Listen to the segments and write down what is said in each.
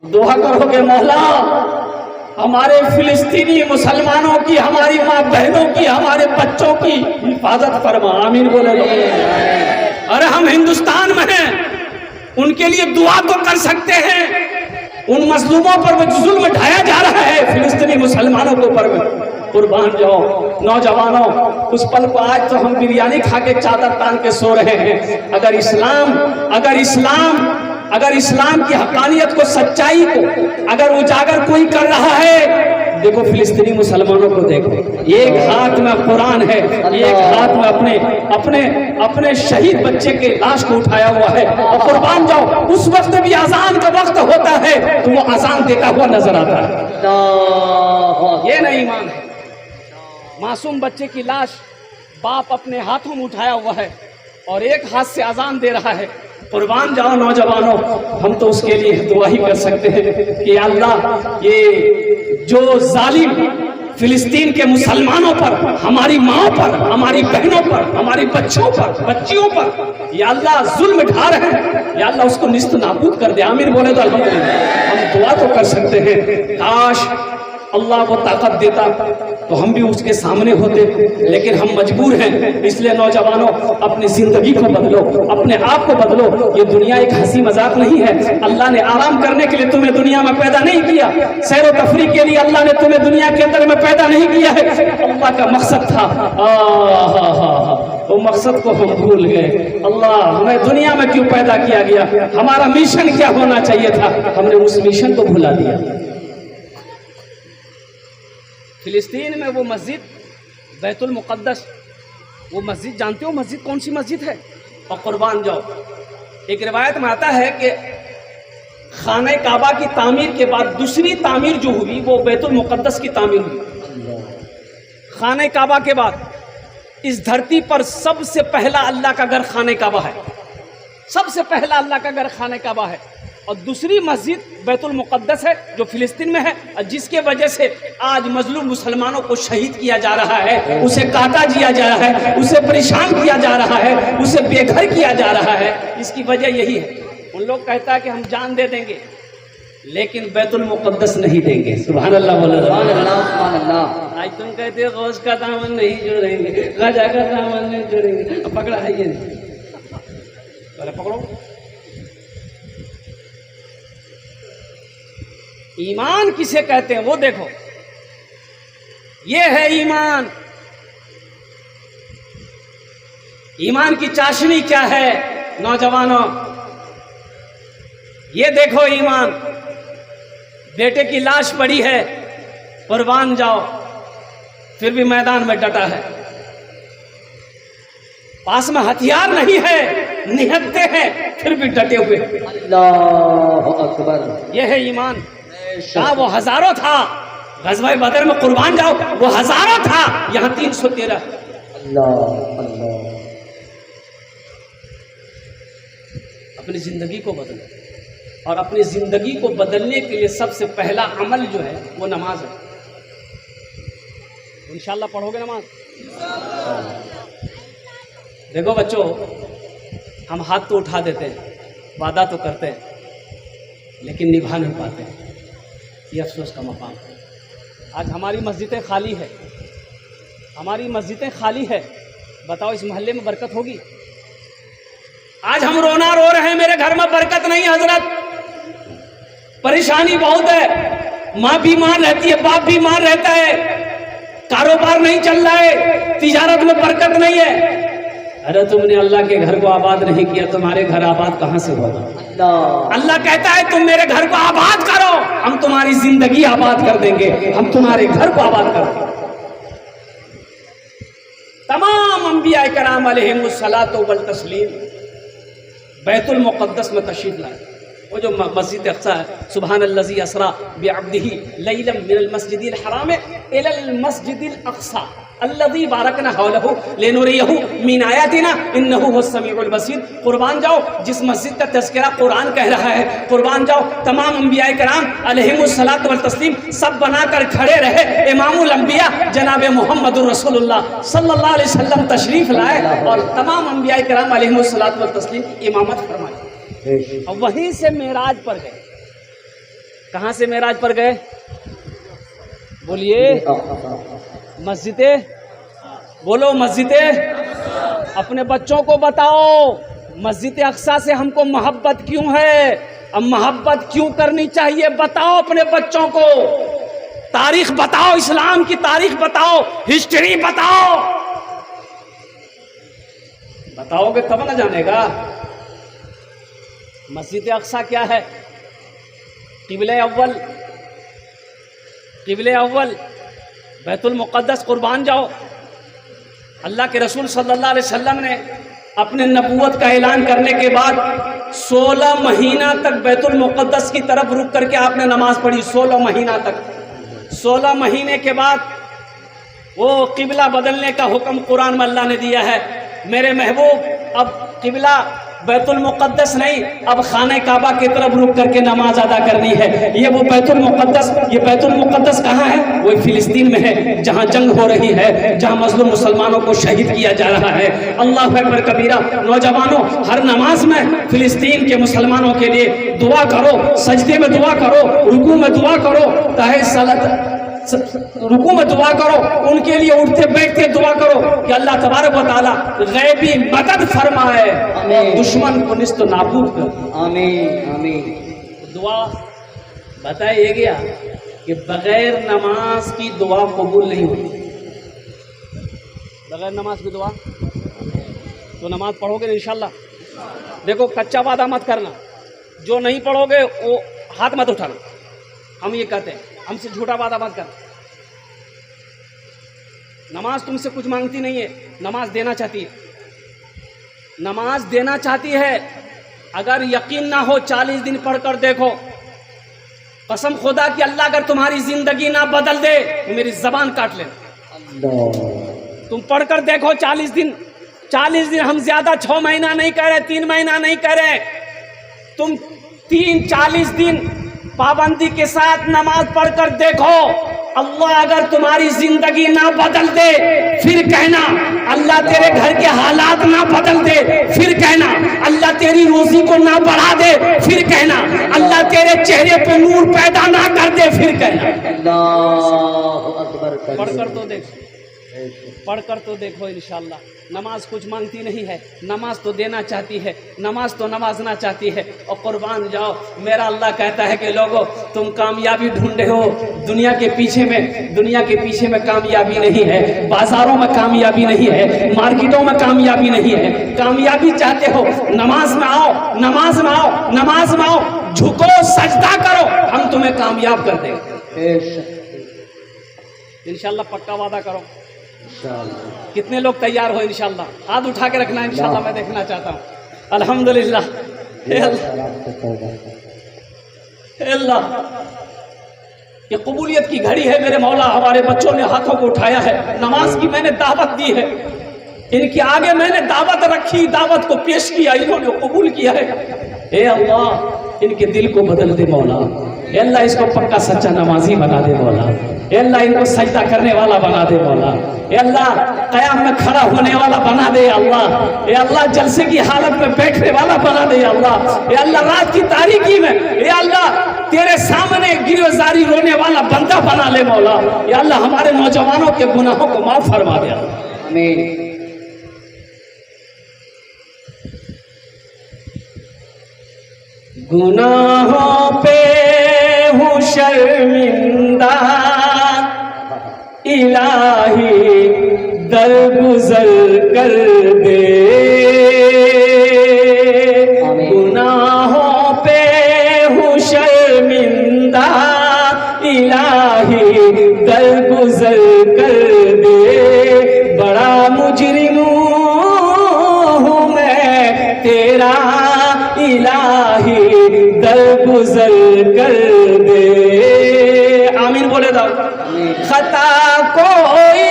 दुआ करो कि मौला हमारे फिलिस्तीनी मुसलमानों की, हमारी माँ बहनों की, हमारे बच्चों की हिफाजत फरमा। आमीन बोले लो। अरे हम हिंदुस्तान में हैं, उनके लिए दुआ तो कर सकते हैं। उन मजलूमों पर जुल्म ढाया जा रहा है, फिलिस्तीनी मुसलमानों के ऊपर कुर्बान जाओ। नौजवानों, उस पल को आज तो हम बिरयानी खा के चादर तान के सो रहे हैं। अगर इस्लाम की हकानियत को, सच्चाई को अगर उजागर कोई कर रहा है, देखो फिलिस्तीनी मुसलमानों को देखो, एक हाथ में कुरान है, एक हाथ में अपने शहीद बच्चे के लाश को उठाया हुआ है और कुर्बान जाओ। उस वक्त भी अजान का वक्त होता है तो वो अजान देता हुआ नजर आता है। ये नहीं ईमान है। मासूम बच्चे की लाश बाप अपने हाथों में उठाया हुआ है और एक हाथ से अजान दे रहा है। कुर्बान जाओ नौजवानों, हम तो उसके लिए दुआ ही कर सकते हैं कि अल्लाह ये जो जालिम फिलिस्तीन के मुसलमानों पर, हमारी माओ पर, हमारी बहनों पर, हमारी बच्चियों पर या अल्लाह जुल्म ढा रहे हैं, या अल्लाह उसको निस्त नाबूद कर दे। आमीन बोले तो अल्हम्दुलिल्लाह। हम दुआ तो कर सकते हैं, काश अल्लाह को ताकत देता तो हम भी उसके सामने होते, लेकिन हम मजबूर हैं। इसलिए नौजवानों, अपनी जिंदगी को बदलो, अपने आप को बदलो। ये दुनिया एक हंसी मजाक नहीं है। अल्लाह ने आराम करने के लिए तुम्हें दुनिया में पैदा नहीं किया, सैर व तफरीह के लिए अल्लाह ने तुम्हें दुनिया के अंदर में पैदा नहीं किया है। अल्लाह का मकसद था, वो मकसद को हम भूल गए। अल्लाह हमें दुनिया में क्यों पैदा किया गया, हमारा मिशन क्या होना चाहिए था, हमने उस मिशन को भुला दिया। फिलिस्तीन में वो मस्जिद बैतुल मुक़द्दस, वो मस्जिद जानते हो मस्जिद कौन सी मस्जिद है? और कुर्बान जाओ, एक रिवायत में आता है कि खाने काबा की तामीर के बाद दूसरी तामीर जो हुई वो बैतुल मुक़द्दस की तामीर हुई। खाने काबा के बाद इस धरती पर सबसे पहला अल्लाह का घर खाने काबा है, सबसे पहला अल्लाह का घर खाने काबा है। और दूसरी मस्जिद बैतुल मुक़द्दस है जो फिलिस्तीन में है, और जिसके वजह से आज मजलूम मुसलमानों को शहीद किया जा रहा है, उसे काटा जिया जा रहा है, उसे परेशान किया जा रहा है, उसे बेघर किया जा रहा है। इसकी वजह यही है। उन लोग कहता है कि हम जान दे देंगे लेकिन बैतुल मुक़द्दस नहीं देंगे। सुभान अल्लाह बोलो, सुभान अल्लाह, सुभान अल्लाह। आज तुम कहते हो गौस का दामन नहीं जोड़ेंगे, गजा का दामन नहीं जोड़ेंगे, पकड़ा है ये नहीं, पकड़ो। ईमान किसे कहते हैं वो देखो, ये है ईमान। ईमान की चाशनी क्या है नौजवानों, ये देखो ईमान। बेटे की लाश पड़ी है, कुर्बान जाओ, फिर भी मैदान में डटा है। पास में हथियार नहीं है, निहत्ते हैं, फिर भी डटे हुए। अल्लाह अकबर, ये है ईमान। कहा वो हजारों था, ग़ज़वा बदर में कुर्बान जाओ वो हजारों था, यहाँ 313। अल्लाह अल्लाह। अपनी जिंदगी को बदलो, और अपनी जिंदगी को बदलने के लिए सबसे पहला अमल जो है वो नमाज है। इंशाअल्लाह पढ़ोगे नमाज? देखो बच्चों, हम हाथ तो उठा देते हैं, वादा तो करते हैं, लेकिन निभा नहीं पाते हैं। ये अफसोस का मकाम है। आज हमारी मस्जिदें खाली है, हमारी मस्जिदें खाली है। बताओ इस मोहल्ले में बरकत होगी? आज हम रोना रो रहे हैं, मेरे घर में बरकत नहीं हजरत, परेशानी बहुत है। माँ बीमार रहती है, बाप बीमार रहता है, कारोबार नहीं चल रहा है, तिजारत में बरकत नहीं है। अरे तुमने अल्लाह के घर को आबाद नहीं किया, तुम्हारे घर आबाद कहां से होगा? अल्लाह कहता है तुम मेरे घर को आबाद करो, हम तुम्हारी जिंदगी आबाद कर देंगे, हम तुम्हारे घर को आबाद कर देंगे। तमाम अंबिया कराम अलैहिमुस्सलातु वल तस्लीम बैतुल मुक़द्दस में तशरीफ लाए। वो जो मस्जिद अक़सा है, सुबहानल्लज़ी अस्रा बिअब्दिही लैलन मिनल मस्जिदिल हराम इलल मस्जिदिल अक़सा अल्लज़ी बारकना हौलहु लिनुरियहु मिन आयातिना इन्नहु हुवस्समीउल बसीर। कुर्बान जाओ, जिस मस्जिद का तज़किरा कुरान कह रहा है, कुर्बान जाओ, तमाम अंबिया कराम अलैहिमुस्सलातु वल तस्लीम सब बनाकर खड़े रहे। इमामुल अंबिया जनाब मुहम्मदुर रसूलुल्लाह सल्लल्लाहु अलैहि वसल्लम तशरीफ लाए और तमाम अंबिया कराम अलैहिमुस्सलातु वल तस्लीम इमामत फरमाई। और वहीं से मेराज पर गए। کہاں سے معراج پر گئے؟ بولیے مسجد، بولو مسجد۔ اپنے بچوں کو بتاؤ مسجد اقصیٰ سے ہم کو محبت کیوں ہے، اب محبت کیوں کرنی چاہیے، بتاؤ اپنے بچوں کو، تاریخ بتاؤ، اسلام کی تاریخ بتاؤ، ہسٹری بتاؤ، بتاؤ گے تب نہ جانے گا۔ مسجد اقصیٰ کیا ہے؟ قبلہ اول، قبلہ اول بیت المقدس، قربان جاؤ۔ اللہ کے رسول صلی اللہ علیہ وسلم نے اپنے نبوت کا اعلان کرنے کے بعد 16 مہینہ تک بیت المقدس کی طرف رک کر کے آپ نے نماز پڑھی، 16 مہینہ تک۔ 16 مہینے کے بعد وہ قبلہ بدلنے کا حکم قرآن میں اللہ نے دیا ہے۔ میرے محبوب اب قبلہ بیت المقدس نہیں، اب خانہ کعبہ کی طرف رک کر کے نماز ادا کرنی ہے۔ یہ وہ بیت المقدس، یہ بیت المقدس کہاں ہے؟ وہ فلسطین میں ہے، جہاں جنگ ہو رہی ہے، جہاں مظلوم مسلمانوں کو شہید کیا جا رہا ہے۔ اللہ اکبر کبیرہ۔ نوجوانوں، ہر نماز میں فلسطین کے مسلمانوں کے لیے دعا کرو، سجدے میں دعا کرو، رکوع میں دعا کرو، تہے صلات رکوع میں دعا کرو، ان کے لیے اٹھتے بیٹھتے دعا کرو کہ اللہ تبارک و تعالی غیبی مدد فرمائے، دشمن کو نیست و نابود کر۔ آمین آمین۔ دعا بتایا گیا کہ بغیر نماز کی دعا قبول نہیں ہوتی۔ بغیر نماز کی دعا تو نماز پڑھو گے انشاءاللہ۔ دیکھو کچا وعدہ مت کرنا، جو نہیں پڑھو گے وہ ہاتھ مت اٹھانا، ہم یہ کہتے ہیں، ہم سے جھوٹا وعدہ مت کرنا۔ نماز تم سے کچھ مانگتی نہیں ہے، نماز دینا چاہتی ہے، نماز دینا چاہتی ہے۔ اگر یقین نہ ہو 40 دن پڑھ کر دیکھو، قسم خدا کہ اللہ اگر تمہاری زندگی نہ بدل دے تو میری زبان کاٹ لینا۔ تم پڑھ کر دیکھو 40 دن، 40 دن، ہم زیادہ 6 مہینہ نہیں کہہ رہے، 3 مہینہ نہیں کہہ رہے، تم 40 دن پابندی کے ساتھ نماز پڑھ کر دیکھو، اللہ اگر تمہاری زندگی نہ بدل دے پھر کہنا، اللہ تیرے گھر کے حالات نہ بدل دے پھر کہنا، اللہ تیری روزی کو نہ بڑھا دے پھر کہنا، اللہ تیرے چہرے پہ نور پیدا نہ کر دے پھر کہنا۔ اللہ اکبر۔ پڑھ کر تو دیکھو، پڑھ کر تو دیکھو انشاءاللہ۔ نماز کچھ مانگتی نہیں ہے، نماز تو دینا چاہتی ہے، نماز تو نوازنا چاہتی ہے۔ اور قربان جاؤ، میرا اللہ کہتا ہے کہ لوگو تم کامیابی ڈھونڈے ہو دنیا کے پیچھے میں کامیابی نہیں ہے، بازاروں میں کامیابی نہیں ہے، مارکیٹوں میں کامیابی نہیں ہے۔ کامیابی چاہتے ہو نماز میں آؤ، نماز میں آؤ، نماز میں آؤ، جھکو سجدہ کرو، ہم تمہیں کامیاب کر دیں گے انشاءاللہ۔ پکا وعدہ کرو۔ کتنے لوگ تیار ہو انشاءاللہ؟ ہاتھ اٹھا کے رکھنا انشاءاللہ، میں دیکھنا چاہتا ہوں۔ الحمدللہ۔ اے اللہ، یہ قبولیت کی گھڑی ہے میرے مولا، ہمارے بچوں نے ہاتھوں کو اٹھایا ہے، نماز کی میں نے دعوت دی ہے، ان کے آگے میں نے دعوت رکھی، دعوت کو پیش کیا، انہوں نے قبول کیا ہے۔ اے اللہ، ان کے دل کو بدل دے مولا، اے اللہ اس کو پکا سچا نمازی بنا دے مولا، اے اللہ ان کو سجدہ کرنے والا بنا دے مولا، اے اللہ قیام میں کھڑا ہونے والا بنا دے اللہ، اے اللہ جلسے کی حالت میں بیٹھنے والا بنا دے اللہ، اے اللہ رات کی تاریکی میں اے اللہ تیرے سامنے گریزاری رونے والا بندہ بنا لے مولا، اے اللہ ہمارے نوجوانوں کے گناہوں کو معاف فرما دے اللہ۔ آمین۔ گناہوں پہ ہوں شرمندہ الہی درگزر کر دے، گناہوں پہ ہوں شرمندہ الہی درگزر کر دے، بڑا مجرم ہوں میں تیرا الہی درگزر کر دے۔ آمین بولے دو۔ خطا کوئی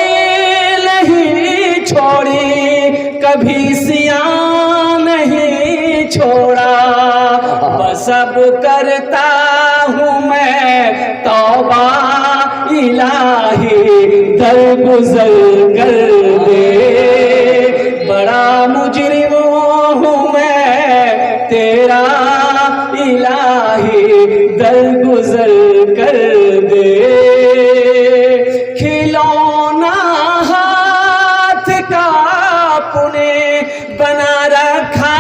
نہیں چھوڑی، کبھی سیاہ نہیں چھوڑا، بس اب کرتا ہوں میں توبہ الہی درگزر کر دے، بڑا مجرم ہوں میں تیرا الہی درگزر گزر کر دے کھلونا ہاتھ کا اپنے بنا رکھا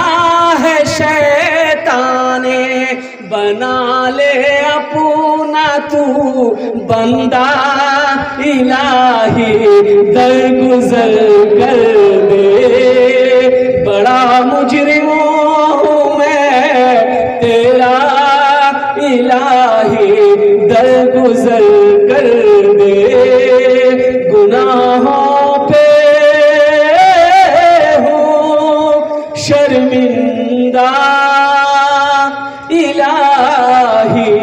ہے شیطان نے بنا لے اپنا تو بندہ الہی درگزر کر دے بڑا مجرم ہوں میں تیرا الہی درگزر کر دے گناہوں پہ ہوں شرمندہ الہی